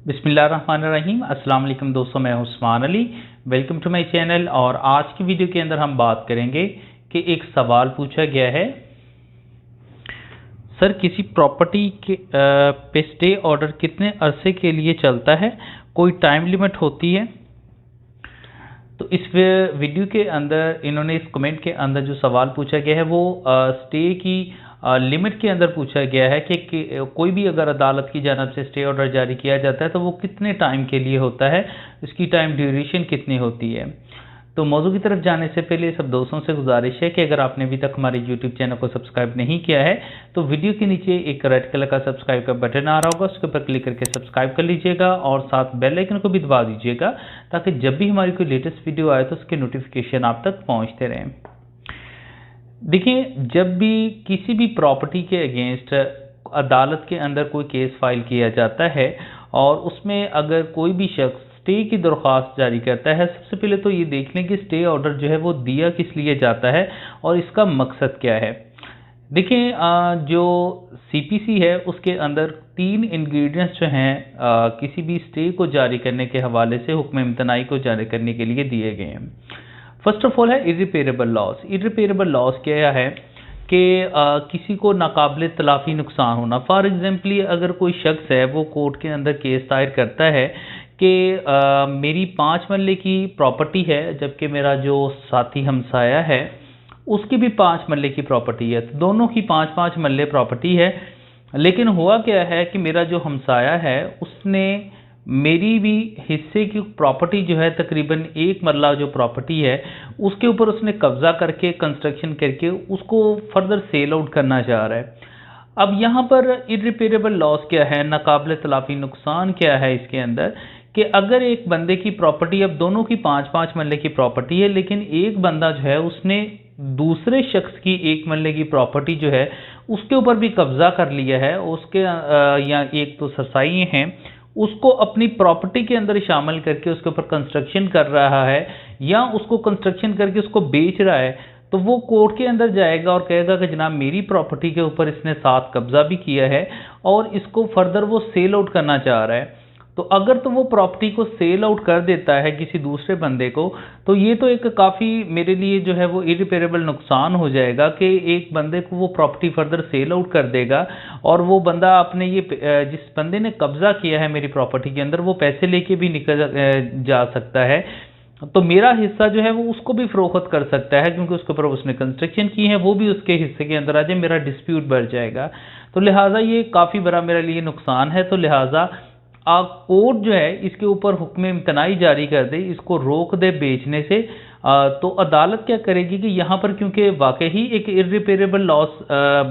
बिस्मिल्लाहिर्रहमानिर्रहीम। अस्सलाम वालेकुम दोस्तों, मैं Usman Ali. Welcome to my channel. और आज की वीडियो के अंदर हम बात करेंगे कि एक सवाल पूछा गया है, सर किसी प्रॉपर्टी के पे स्टे ऑर्डर कितने अरसे के लिए चलता है, कोई टाइम लिमिट होती है? तो इस वीडियो के अंदर इन्होंने इस कमेंट के अंदर जो सवाल पूछा गया है वो स्टे की लिमिट के अंदर पूछा गया है कि कोई भी अगर अदालत की जानब से स्टे ऑर्डर जारी किया जाता है तो वो कितने टाइम के लिए होता है, इसकी टाइम ड्यूरेशन कितनी होती है। तो मौजू की तरफ जाने से पहले सब दोस्तों से गुजारिश है कि अगर आपने अभी तक हमारे यूट्यूब चैनल को सब्सक्राइब नहीं किया है तो वीडियो के नीचे एक रेड कलर का सब्सक्राइब का बटन आ रहा होगा, उसके ऊपर क्लिक करके सब्सक्राइब कर लीजिएगा और साथ बेल आइकन को भी दबा दीजिएगा ताकि जब भी हमारी कोई लेटेस्ट वीडियो आए तो उसके नोटिफिकेशन आप तक पहुंचते रहें। देखिए, जब भी किसी भी प्रॉपर्टी के अगेंस्ट अदालत के अंदर कोई केस फाइल किया जाता है और उसमें अगर कोई भी शख्स स्टे की दरख्वास्त जारी करता है, सबसे पहले तो ये देख लें कि स्टे ऑर्डर जो है वो दिया किस लिए जाता है और इसका मकसद क्या है। देखिए, जो सीपीसी है उसके अंदर 3 इंग्रेडिएंट्स जो हैं किसी भी स्टे को जारी करने के हवाले से हुक्म इम्तनाई को जारी करने के लिए दिए गए हैं। फर्स्ट ऑफ ऑल है इर्रिपेरेबल लॉस। इर्रिपेरेबल लॉस क्या है कि किसी को नाकाबिल तलाफी नुकसान होना। फॉर एग्जाम्पली, अगर कोई शख्स है वो कोर्ट के अंदर केस दायर करता है कि मेरी 5 मरले की प्रॉपर्टी है जबकि मेरा जो साथी हमसाया है उसकी भी 5 मरले की प्रॉपर्टी है, तो दोनों की 5-5 मरले प्रॉपर्टी है। लेकिन हुआ क्या है कि मेरा जो हमसाया है उसने मेरी भी हिस्से की प्रॉपर्टी जो है तकरीबन 1 मरला जो प्रॉपर्टी है उसके ऊपर उसने कब्जा करके कंस्ट्रक्शन करके उसको फर्दर सेल आउट करना चाह रहा है। अब यहाँ पर इर्रिपेरेबल लॉस क्या है, नाकाबिल तलाफी नुकसान क्या है इसके अंदर, कि अगर एक बंदे की प्रॉपर्टी, अब दोनों की 5-5 मरले की प्रॉपर्टी है, लेकिन एक बंदा जो है उसने दूसरे शख्स की 1 मरले की प्रॉपर्टी जो है उसके ऊपर भी कब्जा कर लिया है, उसके या एक तो सरसाई हैं उसको अपनी प्रॉपर्टी के अंदर शामिल करके उसके ऊपर कंस्ट्रक्शन कर रहा है या उसको कंस्ट्रक्शन करके उसको बेच रहा है, तो वो कोर्ट के अंदर जाएगा और कहेगा कि जनाब मेरी प्रॉपर्टी के ऊपर इसने साथ कब्जा भी किया है और इसको फर्दर वो सेल आउट करना चाह रहा है। तो अगर तो वो प्रॉपर्टी को सेल आउट कर देता है किसी दूसरे बंदे को, तो ये तो एक काफ़ी मेरे लिए जो है वो इरिपेरेबल नुकसान हो जाएगा कि एक बंदे को वो प्रॉपर्टी फर्दर सेल आउट कर देगा और वो बंदा अपने ये जिस बंदे ने कब्जा किया है मेरी प्रॉपर्टी के अंदर वो पैसे लेके भी निकल जा सकता है, तो मेरा हिस्सा जो है वो उसको भी फरोख्त कर सकता है क्योंकि उसके ऊपर उसने कंस्ट्रक्शन की है, वो भी उसके हिस्से के अंदर आ जाए, मेरा डिस्प्यूट बढ़ जाएगा। तो लिहाजा ये काफ़ी बड़ा मेरे लिए नुकसान है। तो लिहाजा कोर्ट जो है इसके ऊपर हुक्म इम्तनाई जारी कर दे, इसको रोक दे बेचने से, तो अदालत क्या करेगी कि यहाँ पर क्योंकि वाकई ही एक इर्रिपेरेबल लॉस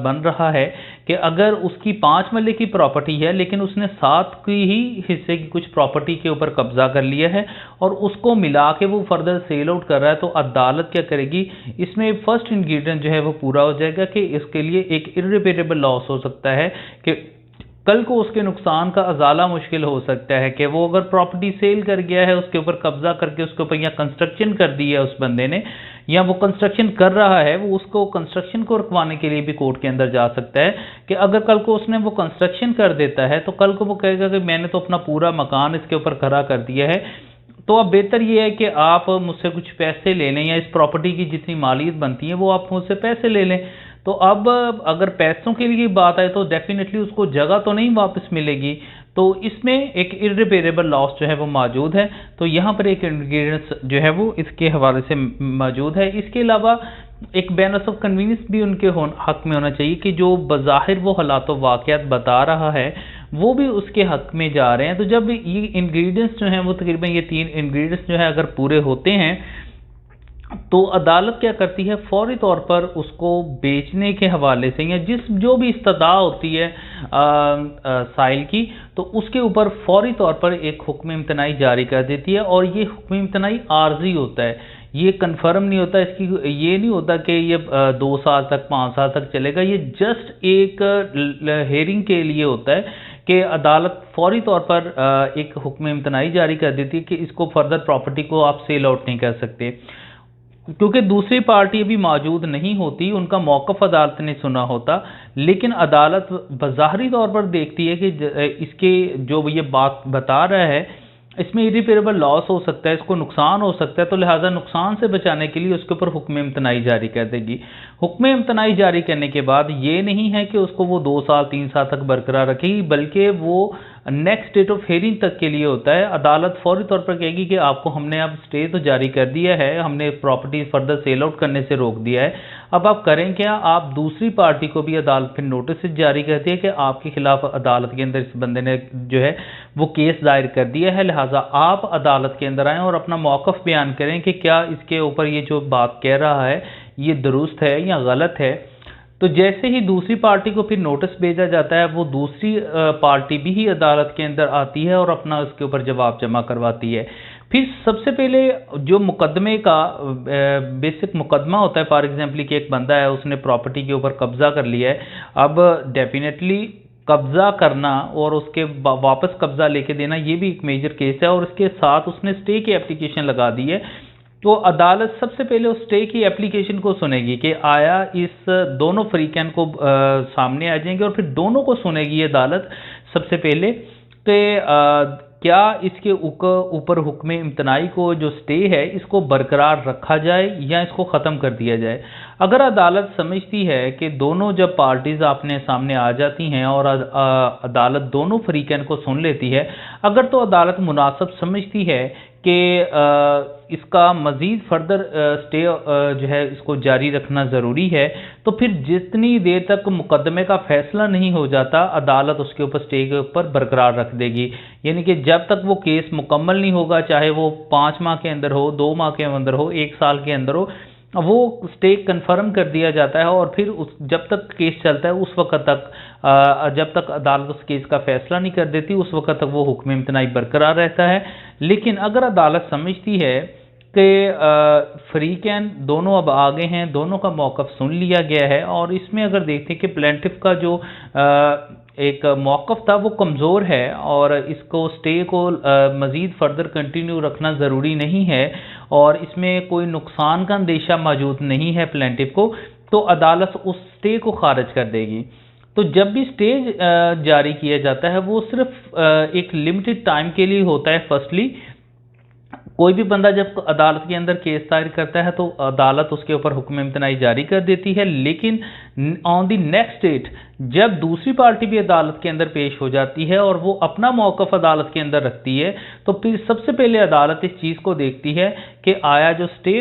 बन रहा है कि अगर उसकी 5 मरले की प्रॉपर्टी है लेकिन उसने 7 की ही हिस्से की कुछ प्रॉपर्टी के ऊपर कब्जा कर लिया है और उसको मिला के वो फर्दर सेल आउट कर रहा है, तो अदालत क्या करेगी, इसमें फर्स्ट इंग्रेडिएंट जो है वो पूरा हो जाएगा कि इसके लिए एक इर्रिपेरेबल लॉस हो सकता है कि कल को उसके नुकसान का अजाला मुश्किल हो सकता है कि वो अगर प्रॉपर्टी सेल कर गया है उसके ऊपर कब्जा करके उसके ऊपर या कंस्ट्रक्शन कर दिया है उस बंदे ने या वो कंस्ट्रक्शन कर रहा है, वो उसको कंस्ट्रक्शन को रुकवाने के लिए भी कोर्ट के अंदर जा सकता है कि अगर कल को उसने वो कंस्ट्रक्शन कर देता है तो कल को वो कहेगा कि मैंने तो अपना पूरा मकान इसके ऊपर खड़ा कर दिया है, तो अब बेहतर ये है कि आप मुझसे कुछ पैसे ले लें या इस प्रॉपर्टी की जितनी मालियत बनती है वो आप मुझसे पैसे ले लें। तो अब अगर पैसों के लिए बात आए तो डेफिनेटली उसको जगह तो नहीं वापस मिलेगी, तो इसमें एक इर्रिपेरेबल लॉस जो है वो मौजूद है। तो यहाँ पर एक इंग्रेडिएंट्स जो है वो इसके हवाले से मौजूद है। इसके अलावा एक बेनिफिट ऑफ कन्वीनियंस भी उनके हक में होना चाहिए कि जो बज़ाहिर वो हालात वाक़यात बता रहा है वो भी उसके हक में जा रहे हैं। तो जब ये इंग्रेडिएंट्स जो हैं वो तकरीबन ये 3 इंग्रेडिएंट्स जो है अगर पूरे होते हैं तो अदालत क्या करती है, फौरी तौर पर उसको बेचने के हवाले से या जो भी इस्तदा होती है साइल की, तो उसके ऊपर फौरी तौर पर एक हुक्म इम्तनाई जारी कर देती है। और ये हुक्म इम्तनाई आर्जी होता है, ये कन्फर्म नहीं होता, इसकी ये नहीं होता कि ये 2 साल तक 5 साल तक चलेगा, ये जस्ट एक हेयरिंग के लिए होता है कि अदालत फौरी तौर पर एक हुक्म इम्तनाई जारी कर देती है कि इसको फर्दर प्रॉपर्टी को आप सेल आउट नहीं कर सकते। क्योंकि दूसरी पार्टी अभी मौजूद नहीं होती, उनका मौक़िफ़ अदालत ने सुना होता, लेकिन अदालत बज़ाहिरी तौर पर देखती है कि इसके जो ये बात बता रहा है इसमें इरिपेरेबल लॉस हो सकता है, इसको नुकसान हो सकता है, तो लिहाजा नुकसान से बचाने के लिए उसके ऊपर हुक्म इम्तनाई जारी कर देगी। हुक्म इम्तनाई जारी करने के बाद ये नहीं है कि उसको वो 2 साल 3 साल तक बरकरार रखेगी, बल्कि वो नेक्स्ट डेट ऑफ हियरिंग तक के लिए होता है। अदालत फौरी तौर पर कहेगी कि आपको हमने अब स्टे तो जारी कर दिया है, हमने प्रॉपर्टी फर्दर सेल आउट करने से रोक दिया है, अब आप करें क्या, आप दूसरी पार्टी को भी अदालत फिर नोटिस जारी करती है कि आपके खिलाफ अदालत के अंदर इस बंदे ने जो है वो केस दायर कर दिया है, लिहाजा आप अदालत के अंदर आएँ और अपना मौक़िफ़ बयान करें कि क्या इसके ऊपर ये जो बात कह रहा है ये दुरुस्त है या गलत है। तो जैसे ही दूसरी पार्टी को फिर नोटिस भेजा जाता है, वो दूसरी पार्टी भी ही अदालत के अंदर आती है और अपना उसके ऊपर जवाब जमा करवाती है। फिर सबसे पहले जो मुकदमे का बेसिक मुकदमा होता है, फॉर एग्जाम्पल कि एक बंदा है उसने प्रॉपर्टी के ऊपर कब्जा कर लिया है, अब डेफिनेटली कब्जा करना और उसके वापस कब्जा लेके देना ये भी एक मेजर केस है, और इसके साथ उसने स्टे की एप्लीकेशन लगा दी है। तो अदालत सबसे पहले उस स्टे की एप्लीकेशन को सुनेगी कि आया इस दोनों फरीकैन को सामने आ जाएंगे, और फिर दोनों को सुनेगी अदालत सबसे पहले कि क्या इसके ऊपर हुक्म इम्तनाई को जो स्टे है इसको बरकरार रखा जाए या इसको ख़त्म कर दिया जाए। अगर अदालत समझती है कि दोनों जब पार्टीज़ अपने सामने आ जाती हैं और अदालत दोनों फरीकैन को सुन लेती है, अगर तो अदालत मुनासिब समझती है कि इसका मज़ीद फर्दर स्टे जो है इसको जारी रखना ज़रूरी है, तो फिर जितनी देर तक मुकदमे का फ़ैसला नहीं हो जाता अदालत उसके ऊपर स्टे के ऊपर बरकरार रख देगी। यानी कि जब तक वो केस मुकम्मल नहीं होगा, चाहे वो 5 माह के अंदर हो, 2 माह के अंदर हो, 1 साल के अंदर हो, वो स्टे कन्फर्म कर दिया जाता है, और फिर उस जब तक केस चलता है उस वक्त तक जब तक अदालत उस केस का फैसला नहीं कर देती उस वक्त तक वो हुक्म इम्तनाई बरकरार रहता है। लेकिन अगर अदालत समझती है कि फरीकैन दोनों अब आगे हैं, दोनों का मौक़िफ़ सुन लिया गया है, और इसमें अगर देखते हैं कि प्लेंटिफ का जो एक मौक़िफ़ था वो कमज़ोर है और इसको स्टे को मज़ीद फर्दर कंटिन्यू रखना ज़रूरी नहीं है, और इसमें कोई नुकसान का अंदेशा मौजूद नहीं है प्लेंटिफ को, तो अदालत उस स्टे को खारिज कर देगी। तो जब भी स्टे जारी किया जाता है वो सिर्फ एक लिमिटेड टाइम के लिए होता है। फर्स्टली कोई भी बंदा जब अदालत के अंदर केस दायर करता है तो अदालत उसके ऊपर हुक्म इम्तनाई जारी कर देती है, लेकिन ऑन द नेक्स्ट डेट जब दूसरी पार्टी भी अदालत के अंदर पेश हो जाती है और वो अपना मौक़िफ़ अदालत के अंदर रखती है, तो फिर सबसे पहले अदालत इस चीज़ को देखती है कि आया जो स्टे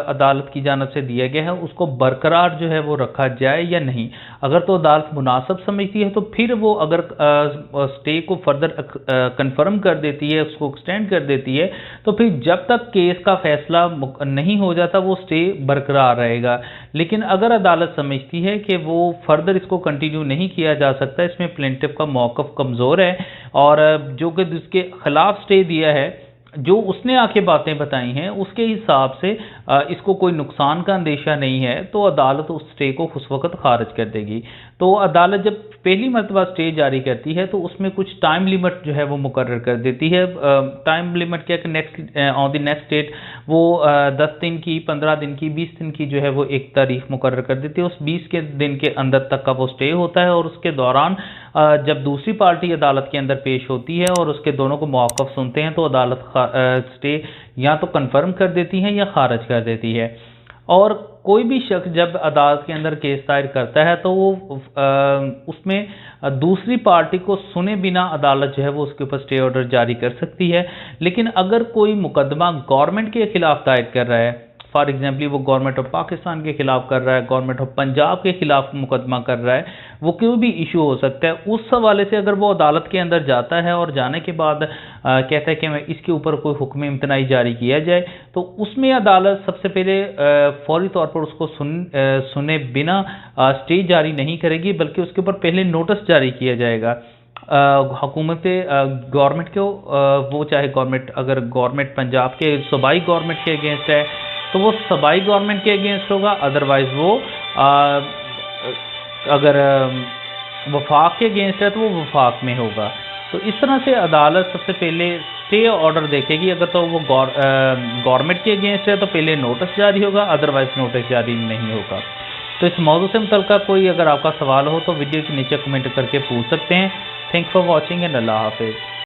अदालत की जानिब से दिया गया है उसको बरकरार जो है वो रखा जाए या नहीं। अगर तो अदालत मुनासिब समझती है तो फिर वो अगर स्टे को फर्दर कंफर्म कर देती है, उसको एक्सटेंड कर देती है, तो फिर जब तक केस का फैसला नहीं हो जाता वो स्टे बरकरार रहेगा। लेकिन अगर अदालत समझती है कि वो फर्दर इसको कंटिन्यू नहीं किया जा सकता, इसमें प्लेंटिफ का मौक़िफ़ कमज़ोर है, और जो कि जिसके खिलाफ स्टे दिया है, जो उसने आके बातें बताई हैं उसके हिसाब से इसको कोई नुकसान का अंदेशा नहीं है, तो अदालत उस स्टे को उस वक्त खारिज कर देगी। तो अदालत जब पहली मरतबा स्टे जारी करती है तो उसमें कुछ टाइम लिमिट जो है वो मुकर्रर कर देती है। टाइम लिमिट क्या कि next on the next date वो 10 दिन की, 15 दिन की, 20 दिन की जो है वो एक तारीख मुकर्रर कर देती है। उस 20 के दिन के अंदर तक का वो स्टे होता है, और उसके दौरान जब दूसरी पार्टी अदालत के अंदर पेश होती है और उसके दोनों को मौक़िफ़ सुनते हैं तो अदालत स्टे या तो कन्फर्म कर देती है या खारिज कर देती है। और कोई भी शख्स जब अदालत के अंदर केस दायर करता है तो वो उसमें दूसरी पार्टी को सुने बिना अदालत जो है वो उसके ऊपर स्टे ऑर्डर जारी कर सकती है। लेकिन अगर कोई मुकदमा गवर्नमेंट के खिलाफ दायर कर रहा है, फॉर एग्जाम्पल वो गवर्नमेंट ऑफ पाकिस्तान के खिलाफ कर रहा है, गवर्नमेंट ऑफ पंजाब के खिलाफ मुकदमा कर रहा है, वो कोई भी इशू हो सकता है, उस हवाले से अगर वो अदालत के अंदर जाता है और जाने के बाद कहता है कि मैं इसके ऊपर कोई हुक्म इम्तनाई जारी किया जाए, तो उसमें अदालत सबसे पहले फौरी तौर पर उसको सुने बिना स्टे जारी नहीं करेगी, बल्कि उसके ऊपर पहले नोटिस जारी किया जाएगा हुकूमत गवर्नमेंट को। वो चाहे गवर्नमेंट, अगर गवर्नमेंट पंजाब के सूबाई गवर्नमेंट के अगेंस्ट है तो वो सूबाई गवर्नमेंट के अगेंस्ट होगा, अदरवाइज़ वो अगर वफाक के अगेंस्ट है तो वो वफाक में होगा। तो इस तरह से अदालत सबसे पहले स्टे ऑर्डर देखेगी, अगर तो वो गवर्नमेंट के अगेंस्ट है तो पहले नोटिस जारी होगा, अदरवाइज नोटिस जारी नहीं होगा। तो इस मौजू से मुतल्लिक़ कोई अगर आपका सवाल हो तो वीडियो के नीचे कमेंट करके पूछ सकते हैं। थैंक्स फॉर वॉचिंग एंड अल्लाह हाफिज़।